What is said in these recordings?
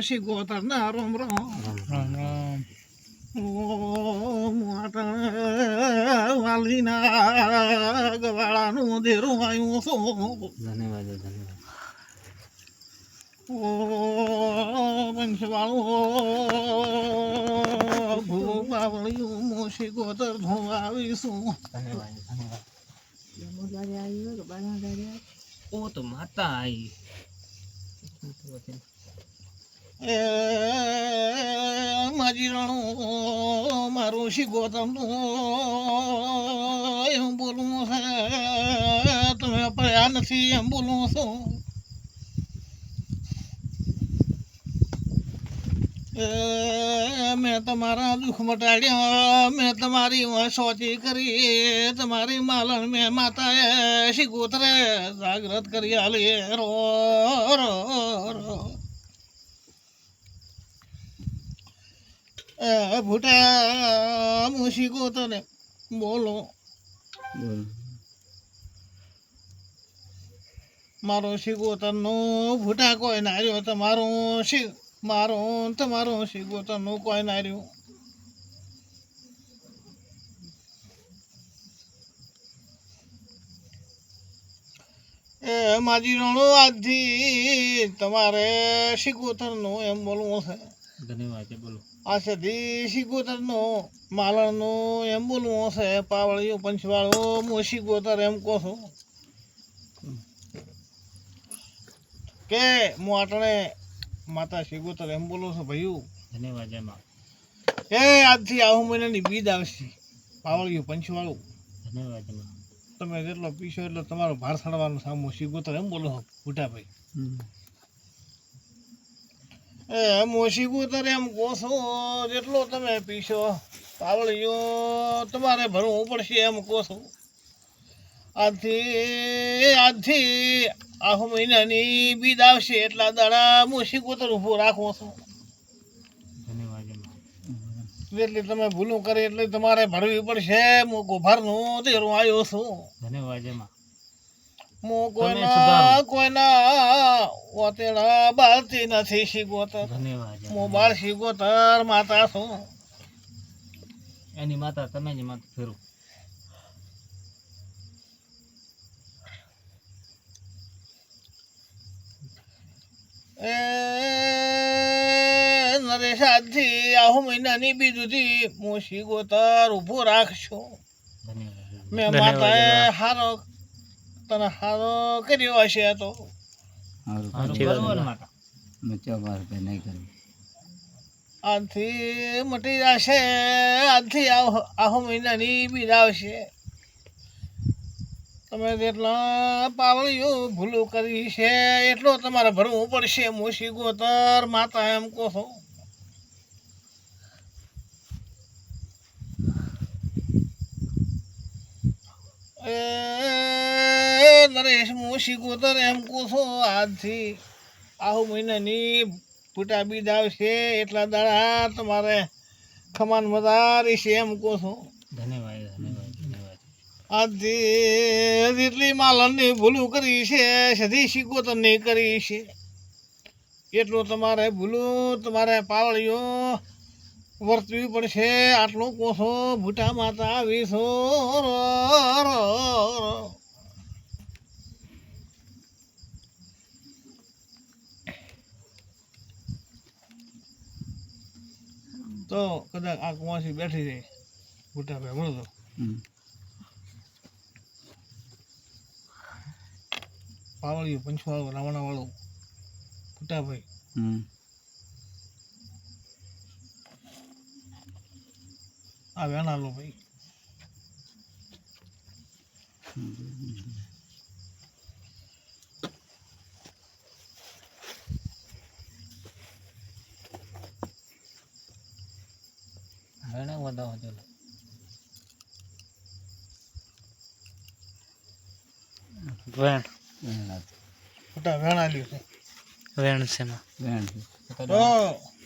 શી ગોતર ના રોમ રોમ રામ રામ વાલીના ગવાળાનું દેરું આવ્યું છું ધન્યવાદ ધન્યવાદ પંચવાળું ભૂપાવળિયું મોશી ગોતર ધોવાવીશું ધન્યવાદ ધન્યવાદ ઓ તો માતા આવી એ માજીરાણું મારું શી ગોતરનું એમ બોલું છે તમે પડ્યા નથી એમ બોલું છું મેં તમારા દુઃખ મટાડ્યા મેં તમારી સોચી કરી તમારી માલણ મેં માતાએ શી ગોતરે જાગ્રત કરી આલી રો રો રો ભૂટા મુશી ગોતને બોલો મારો શી ગોતરનો ભૂટા કોઈ ના રહ્યો તમારું શી મારો તમારો શી ગોતરનું કોઈ ના રહ્યું એ માજી રણો આજથી તમારે શી ગોતરનું એમ બોલવું છે ધન્યવાદ બોલો આ સધી શી ગોતરનું માલણનું એમ બોલવું છે પાવળિયું પંચવાળું મોશી ગોતર એમ કહો છો કે હું આટણે માતા શી ગોતર એમ બોલું છું ભાઈયું ધન્યવાદ એમાં એ આજથી આવું મહિનાની બીજ આવશે પાવળિયું પંચવાળું ધન્યવાદ એમાં તમે જેટલો પીશો એટલો તમારો ભાર સાડવાનું સામું શી ગોતર એમ બોલો છો ભૂટાભાઈ એ મોશી ગોતર એમ કહો છો જેટલો તમે પીશો પાવળીઓ તમારે ભરવું પડશે એમ કહો છો આજથી આખો મહિનાની બીજ આવશે એટલા દાડા મોશી ગોતર ઊભો રાખવો છો ધન્યવાદ એમાં જેટલી તમે ભૂલું કરી એટલે તમારે ભરવી પડશે હું ગોભારનું તેરું આવ્યો છું ધન્યવાદ એમાં હું કોઈના ઓતેડા બાળતી નથી શી ગોતર ધન્યવાદ હું બાળ શી ગોતર માતા છું એની માતા તમે જ માતા ફેરું એ નરેશ આજથી આહુ મહિનાની બીજુથી હું શી ગોતર ઊભું રાખશો ધન્યવાદ મેં માતાએ હારો તને હારો કર્યો હશે તો બરોબર માતા આજથી મટી જશે આજથી આહુ મહિનાની બીજ આવશે તમે જેટલા પાવળીઓ ભૂલું કરી છે એટલો તમારે ભરવું પડશે મોશી ગોતર માતા એમ કહો છો એ નરેશ મોશી ગોતર એમ કહો છો આજથી આહુ મહિનાની ફૂટા બીજ આવશે એટલા દાડા તમારે ખમાન મદારી છે એમ કહો છો ધન્યવાદ ધન્યવાદ ધન્યવાદ આજથી જેટલી માલણની ભૂલું કરી છે સધી શી ગોતરની કરી છે એટલું તમારે ભૂલું તમારે પાવળીઓ વર્તવી પડશે આટલું કોસો ભૂટા માતા આવીશો તો કદાચ આ કુવાસી બેઠી રહી ભૂટા ભાઈ બોલો તો પાવળિયું પંચવાળું રાવણા વાળું ભૂટાભાઈ આ વેણા લો ભાઈ હવે ને વધાવો ચાલો વેણ ભૂટા વેણા લ્યો છે વેણ છે માં વેણ તો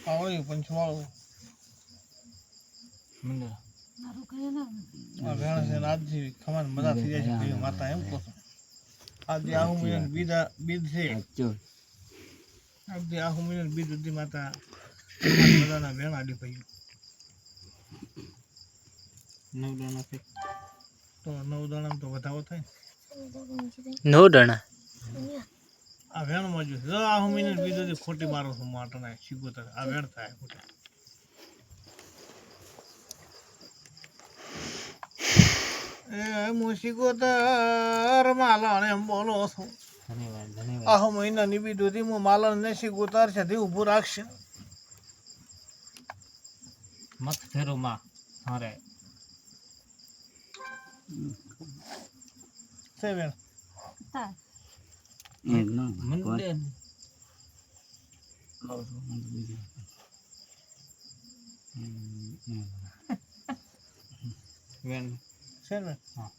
પાવળિયું પંચવાળું મંદિર આ વેણા છે ને આજથી ખમાન મજા થઈ જાય છે ભાઈ માતા એમ કહો છો આજે આવું બીજ છે આપતી આખું મહિને બીજ સુધી માતા બધાના વેણ આડી પડી નવ દાણા છે તો 9 દાણા તો વધાવો થાય 9 દાણા આ વેણમાં જો જો આખું મહિને બીજ સુધી ખોટી મારો છું માટના શીખોતર આ વેણ થાય ખોટા એ મુશીગોતર માલણ એમ બોલો છું ધન્યવાદ ધન્યવાદ આખો મહિનાની બી દૂધી હું માલણ ને શીગોતર સુધી ઊભું રાખશે મત ફેરો માં હારે છે વેણ મંદે વેણ છે ને હા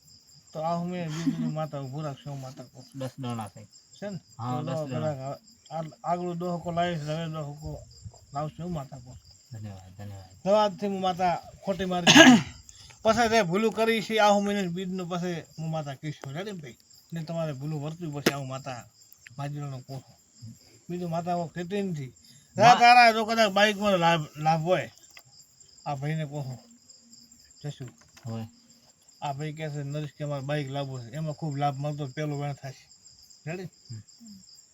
તો આખું મહિને બીજું માતા ઊભું રાખશે હું માતા કહું 10 દાણા છે છે ને હા, તો 10 દાણા. કદાચ આગળ દોહકો લાવીશ હવે દોહકો લાવશે હું માતા કહું ધન્યવાદ ધન્યવાદ સવારથી હું માતા ખોટી મારી દીધી. પછી તે ભૂલું કરી છે આખું મહિને બીજનું પછી હું માતા કહીશું રેડી ને ભાઈ ને તમારે ભૂલું વર્તું પછી આવું માતા માજીનો કહું બીજું માતા કહેતી નથી તારા જો કદાચ બાઇકમાં લાભ હોય આ ભાઈને કહું જશું હોય આ ભાઈ કહે છે નરેશ કે અમારે બાઇક લાવવું છે એમાં ખૂબ લાભ મળતો પેલો વેણ થશે રેડી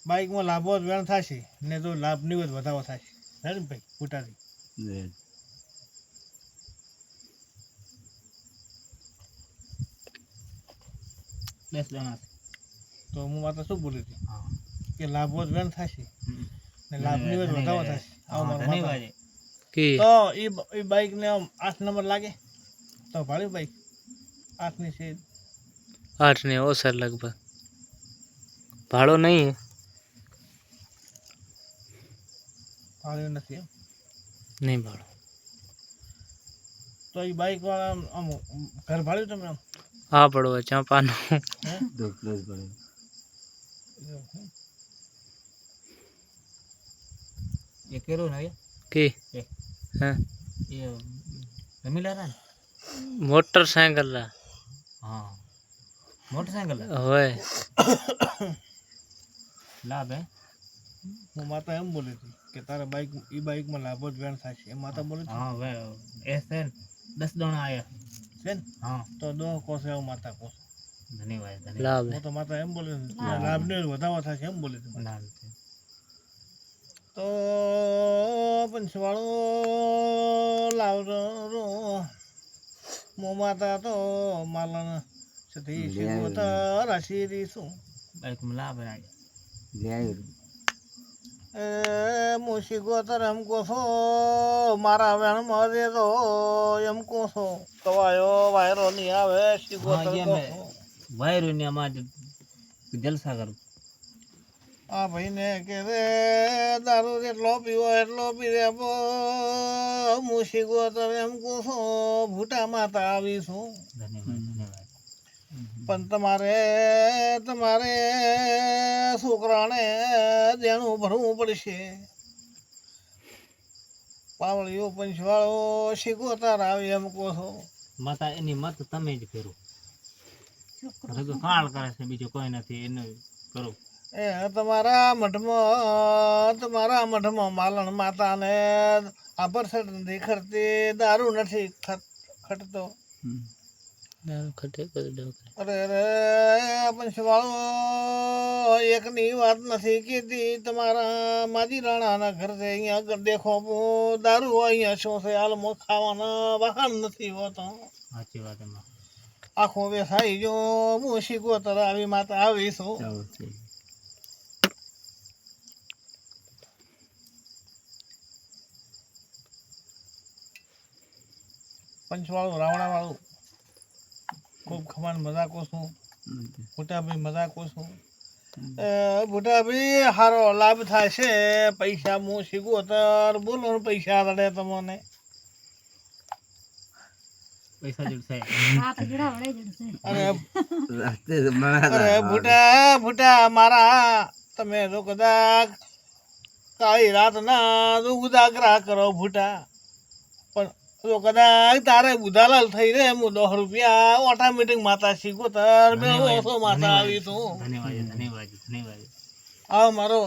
બાઇકમાં લાભો જ વેણ થશે ને જો લાભ નહીં હોય તો વધારો થશે રેડી ને ભાઈ ફૂટાથી દસ દાણા છે તો હું માતા શું બોલી હતી હા કે લાભો જ વેણ થશે ને લાભ નહીં હોય તો વધારો થશે આવું મારું માતા. ધન્યવાદ તો એ બાઇક ને આમ 8 નંબર લાગે તો ભાડ્યું બાઇક 8 ની છે 8 ને ઓછા લગભગ ભાડો નહીં ભાડ્યું નથી એમ નહીં ભાડો તો એ બાઇક વાળા આમ ઘર ભાડ્યું તમે આમ હા પડવા ચાંપાનું હે એ કેરો ને કે હા એ રમીલા ને મોટરસાઇકલ હા મોટરસાઇકલ હોય લાભ હે હું માતા એમ બોલી હતી કે તારા બાઇક એ બાઇકમાં લાભો જ વેણ થશે એમ માતા બોલી હતી હા વે એ છે 10 દાણા આયા છે ને હા તો દો કોસે આવું માતા કોસ ધન્યવાદ ધન્યવાદ હું તો માતા એમ બોલી હતી લાભ ને વધારો થશે એમ બોલી હતી લાભ તો પંચવાળો લાવજો મો માતા તો માલન સતી શિવતર આશીરી શું બાઈક માં લાભ આયા એ મુશી ગોતર એમ કોસો મારા વેણ મરે તો એમ કોસો કવાયો વાયરો નહીં આવે શી ગોતર કોસો વાયરો ને આમાં જલસા કરું આ ભાઈને કે રે દારૂ જેટલો પીવો એટલો પી રે મુશી ગોતર એમ કોસો ભૂટા માતા આવીશું ધન્યવાદ ધન્યવાદ પણ તમારે છોકરાને દેણું ભરવું પડશે પાવળીઓ પંચવાળો શીખોતાર આવે એમ કહો છો માતા એની મત તમે જ ફેરો કાળ કરે છે બીજું કોઈ નથી એને કરો એ તમારા મઠમાં માલણ માતાને આભરસટ નથી ખરતી દારૂ નથી ખટતો અરે પંચવાળો એકની વાત નથી કીધી તમારા માજી રાણાના ઘર છે અહીંયા આગળ દેખો દારૂ અહીંયા શું છે હાલમાં ખાવાના વાહન નથી હોતો સાચી વાત એમાં આખો બેસાઈ જો હું શીખોતર આવી માતા આવીશું પંચવાળું રાવણા વાળું ખૂબ ખમાન મજાકો છું ભૂટાભાઈ મજાકો છું ભૂટાભાઈ સારો લાભ થાય છે પૈસા હું શીખોતર બોલો ને પૈસા રડે તમને પૈસા જડશે અરે ભૂટા મારા તમે તો કદાચ કાળી રાતના તો ઉજાગરા કરો ભૂટા પણ તો કદાચ તારે બુધાલાલ થઈ રે હું 10 રૂપિયા ઓટોમેટિક માતા શીખોતર બે ઓછો માતા આવી તું ધન્યવાદ ધન્યવાદ ધન્યવાદ આવો મારો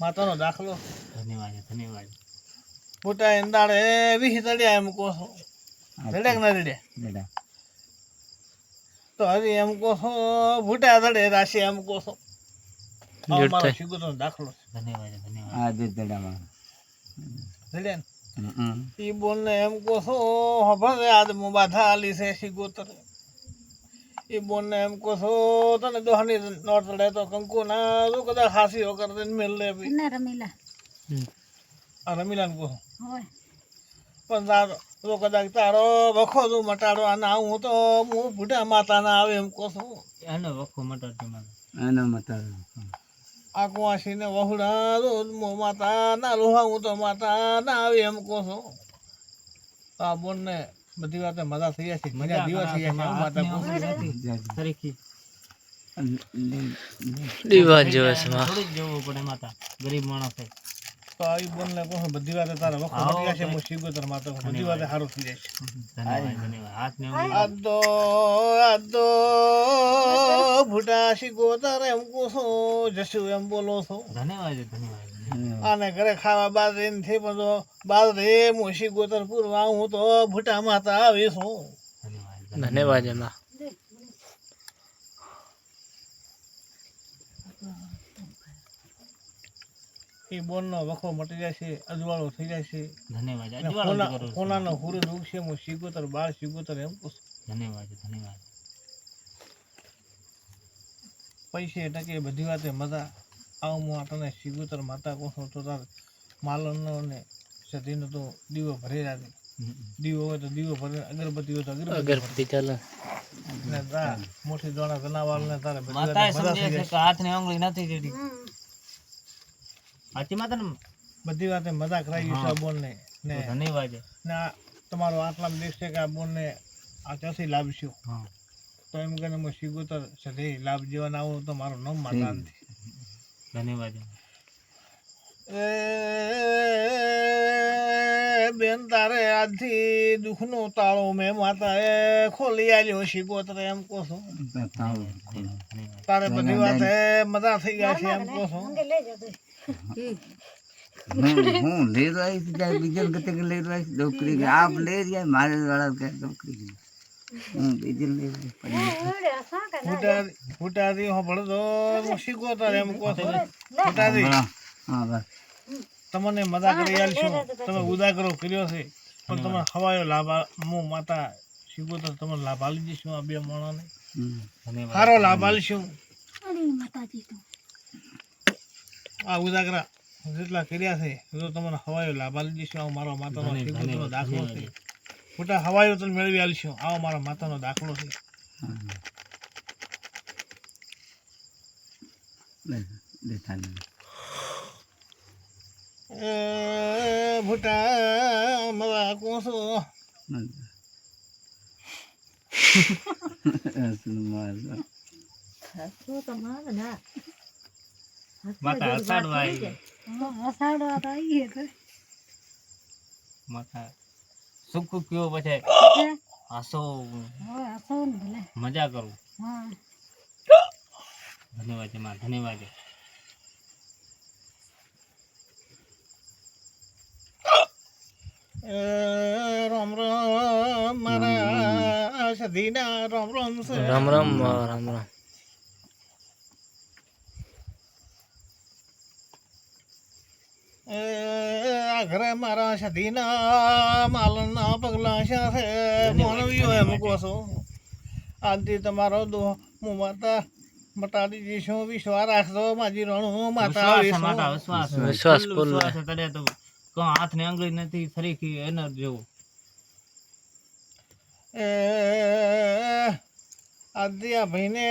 માતાનો દાખલો ધન્યવાદ ધન્યવાદ મોટા એંદાડે વીસ દડિયા એમ કહો છો રેડ્યા કે ના રેડ્યા તો હજી એમ કહો છો ભૂટા દડે રાશિ એમ કહો છો આવો મારો શીગોતરનો દાખલો ધન્યવાદ ધન્યવાદ રેડ્યા ને ઈ બોલને એમ કહો છો હવે આજ મો બાધા આલી છે શીગોતર ઈ બોલને એમ કહો છો તને દોહની નોટ ચડે તો કંકુ ના જો કદાચ હાસી હો કરી દઈને મેલ લે ભઈ આ રમીલાને કહો પણ તારો જો કદાચ તારો વખો તું મટાડો અને આવું તો હું ભૂટા માતા ના આવે એમ કહો છું એનો વખો મટાડતો મને આ કુવાસી ને વહુડા તો માતા ના લોહાવું તો માતા ના આવે એમ કહો છો આ બોન ને બધી વાતે મજા થઈ જશે મજા દિવસ થઈ જશે માતા કહો તરીકે દીવા જેવા છે થોડીક જવું પડે માતા ગરીબ માણસ છે તો આવી બોન ને કહો બધી વાતે તારા વખો મટી જશે હું શીગોતર માતા બધી વાતે સારું થઈ જશે ધન્યવાદ ધન્યવાદ હાથ ને આ તો ભૂટા શીગોતર એમ કહો છો જશુ એમ બોલો છો ધન્યવાદ ધન્યવાદ આને ઘરે ખાવા બાજરી નથી પણ તો બાજરી મોશી ગોતર પૂરવા હું તો ભૂટા માતા આવીશું ધન્યવાદ એમાં એ બોનનો વખો મટી જાય છે અજવાળો થઈ જાય છે ધન્યવાદ કોનાનો હુરે ઉગશે હું શીગોતર બાળ શીગોતર એમ કહું ધન્યવાદ ધન્યવાદ પૈસે ટકે બધી વાતે મજા આવું હું તને શીગોતર માતા કહું છું તો તાર માલનનો ને સતીનો તો દીવો ભરી રાખે દીવો હોય તો દીવો ભરે અગરબત્તી હોય તો અગરબત્તી ચાલે ને તા મોટી દોણા જનાવર ને તારે બધી માતા વાતે મજા સમજે થઈ છે જાય કે હાથ ની આંગળી નથી રેડી સાચી માતા ને બધી વાતે મજા કરાવી છે આ બોન ને ને ધન્યવાદ ને આ તમારો આટલામાં દેશ છે કે આ બોનને આ ચોથી લાભશું હા તો એમ કરીને હું શીગોતર સધી લાભ જીવન આવું તો મારું નામ માતા નથી ધન્યવાદ એ બેન તારે આજથી દુઃખનો તાળો મેં માતા એ ખોલી આલ્યો શીગોતર એમ કહો છો તારે બધી વાતે મજા થઈ ગયા છે એમ કહો છો હું લઈ જાય બીજા ગતે કે લઈ જાય ડોકરી કે આપ લઈ જાય મારે વાળા કે ડોકરી હું બીજી લઈ ફૂટાથી હોભળો તો હું શીગોતર એમ કહો છો ફૂટાથી હા બસ તમને મજા કરી આલશું તમે ઉદાગરો કર્યો છે પણ તમે હવાયો લાભ હું માતા શીગોતર તમે લાભ આલી દઈશું આ બે માણસને ધન્યવાદ સારો લાભ આલશું આ ઉદાગરા જેટલા કર્યા છે જો તમને હવાયો લાભ આલી દઈશું આવો મારો માતાનો શીગોતરનો દાખલો છે ખોટા હવાયો તમે મેળવી આલશું આવો મારો માતાનો દાખલો છે એ ભૂટા મવા કોસો માતા હસાડવા આવી માતા સુખ કયો પછી હસો મજા કરું ધન્યવાદ માં ધન્યવાદ રામ રામ મારા સધીના રામ રામ છે રામ રામ રામ રામ આ ઘરે મારા સધીના માલના પગલા છે માનવીઓ એમ કહો છો આજથી તમારો દો હું માતા મટાડી દઈશું વિશ્વાસ રાખજો માજી રણું માતા આવીશું વિશ્વાસ ફૂલ તડે તો હાથ ને આંગળી નથી ફરીથી એનો જેવું એ આદિયા ભાઈને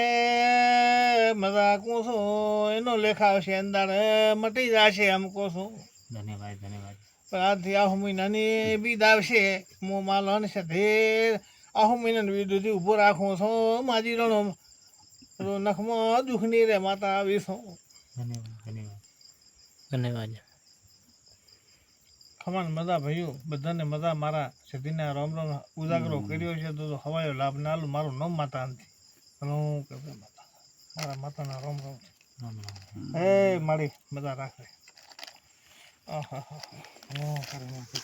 મજા કહું છું એનો લેખ આવશે અંદાડે મટી જશે એમ કહું છું ધન્યવાદ ધન્યવાદ પણ આજથી આહુ મહિનાની બીજ આવશે હું માલન સાથે આહુ મહિનાની બીજથી ઊભો રાખું છું માજી રણો નખમાં દુઃખની રે માતા આવીશું ધન્યવાદ ધન્યવાદ ધન્યવાદ ખમાન મજા ભાઈઓ બધાને મજા મારા સતીના રામ રામ ઉજાગરો કર્યો છે તો હવાયો લાભ ના લો મારું નામ માતા નથી હું કે માતા મારા માતાના રામ રામ રામ રામ એ મારી મજા રાખે આહા હા ખરેખર